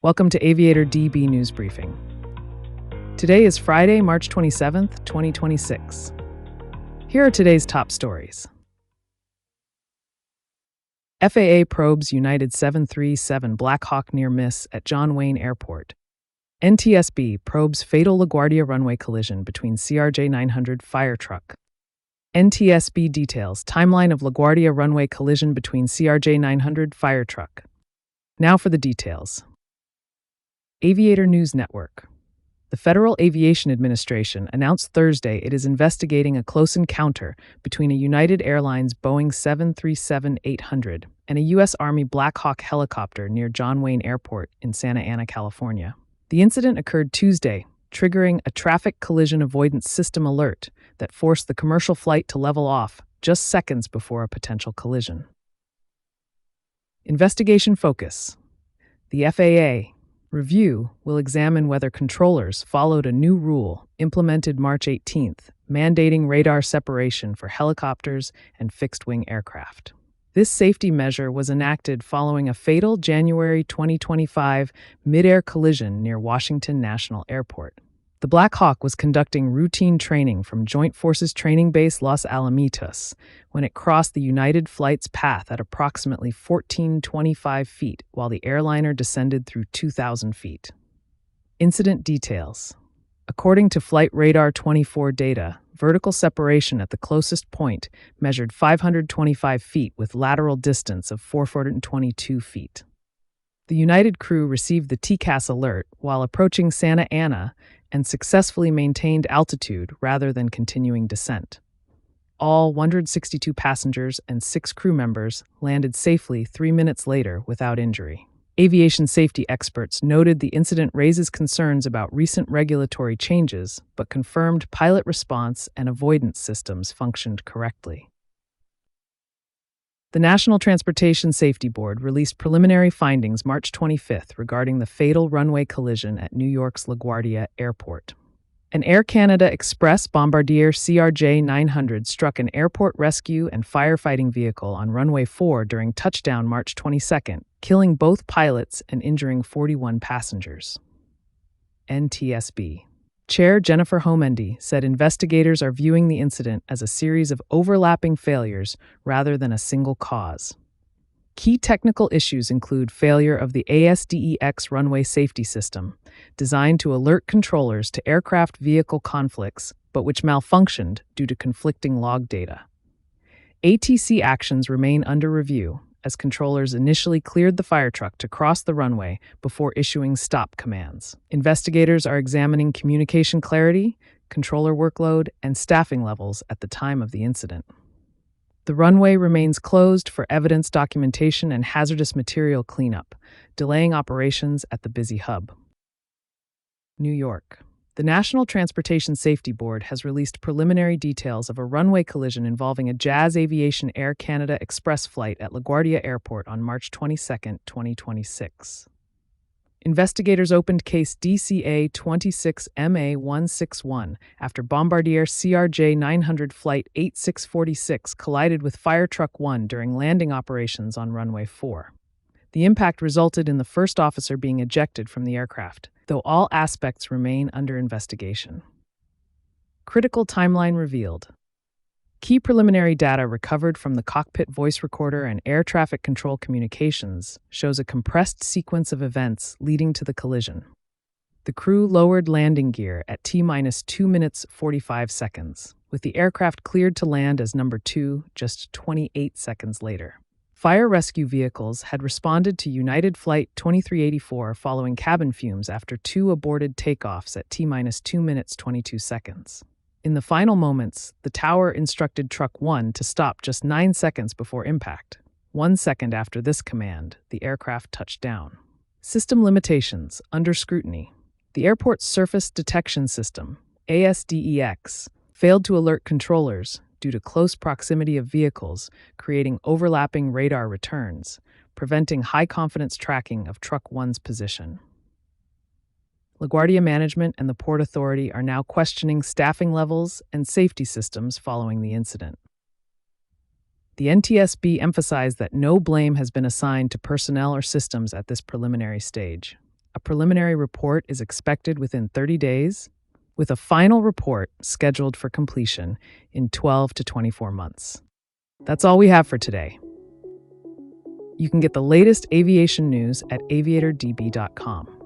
Welcome to Aviator DB News Briefing. Today is Friday, March 27th, 2026. Here are today's top stories. FAA probes United 737 Black Hawk near miss at John Wayne Airport. NTSB probes fatal LaGuardia runway collision between CRJ-900 fire truck. NTSB details timeline of LaGuardia runway collision between CRJ-900 fire truck. Now for the details. Aviator News Network. The Federal Aviation Administration announced Thursday it is investigating a close encounter between a United Airlines Boeing 737-800 and a U.S. Army Black Hawk helicopter near John Wayne Airport in Santa Ana, California. The incident occurred Tuesday, triggering a traffic collision avoidance system alert that forced the commercial flight to level off just seconds before a potential collision. Investigation focus. The FAA review will examine whether controllers followed a new rule implemented March 18th, mandating radar separation for helicopters and fixed-wing aircraft. This safety measure was enacted following a fatal January 2025 mid-air collision near Washington National Airport. The Black Hawk was conducting routine training from Joint Forces Training Base Los Alamitos when it crossed the United flight's path at approximately 1,425 feet while the airliner descended through 2,000 feet. Incident details. According to Flight Radar 24 data, vertical separation at the closest point measured 525 feet with lateral distance of 422 feet. The United crew received the TCAS alert while approaching Santa Ana and successfully maintained altitude rather than continuing descent. All 162 passengers and 6 crew members landed safely 3 minutes later without injury. Aviation safety experts noted the incident raises concerns about recent regulatory changes, but confirmed pilot response and avoidance systems functioned correctly. The National Transportation Safety Board released preliminary findings March 25th regarding the fatal runway collision at New York's LaGuardia Airport. An Air Canada Express Bombardier CRJ-900 struck an airport rescue and firefighting vehicle on runway 4 during touchdown March 22nd, killing both pilots and injuring 41 passengers. NTSB Chair Jennifer Homendy said investigators are viewing the incident as a series of overlapping failures rather than a single cause. Key technical issues include failure of the ASDEX runway safety system, designed to alert controllers to aircraft vehicle conflicts, but which malfunctioned due to conflicting log data. ATC actions remain under review, as controllers initially cleared the fire truck to cross the runway before issuing stop commands. Investigators are examining communication clarity, controller workload, and staffing levels at the time of the incident. The runway remains closed for evidence documentation and hazardous material cleanup, delaying operations at the busy hub. New York. The National Transportation Safety Board has released preliminary details of a runway collision involving a Jazz Aviation Air Canada Express flight at LaGuardia Airport on March 22, 2026. Investigators opened case DCA 26MA161 after Bombardier CRJ-900 Flight 8646 collided with Fire Truck 1 during landing operations on runway 4. The impact resulted in the first officer being ejected from the aircraft, though all aspects remain under investigation. Critical timeline revealed. Key preliminary data recovered from the cockpit voice recorder and air traffic control communications shows a compressed sequence of events leading to the collision. The crew lowered landing gear at T-2 minutes 45 seconds, with the aircraft cleared to land as number 2 just 28 seconds later. Fire rescue vehicles had responded to United Flight 2384 following cabin fumes after 2 aborted takeoffs at T-2 minutes 22 seconds. In the final moments, the tower instructed Truck 1 to stop just 9 seconds before impact. 1 second after this command, the aircraft touched down. System limitations under scrutiny. The airport's Surface Detection System, ASDEX, failed to alert controllers due to close proximity of vehicles, creating overlapping radar returns, preventing high-confidence tracking of Truck 1's position. LaGuardia management and the Port Authority are now questioning staffing levels and safety systems following the incident. The NTSB emphasized that no blame has been assigned to personnel or systems at this preliminary stage. A preliminary report is expected within 30 days, with a final report scheduled for completion in 12 to 24 months. That's all we have for today. You can get the latest aviation news at aviatordb.com.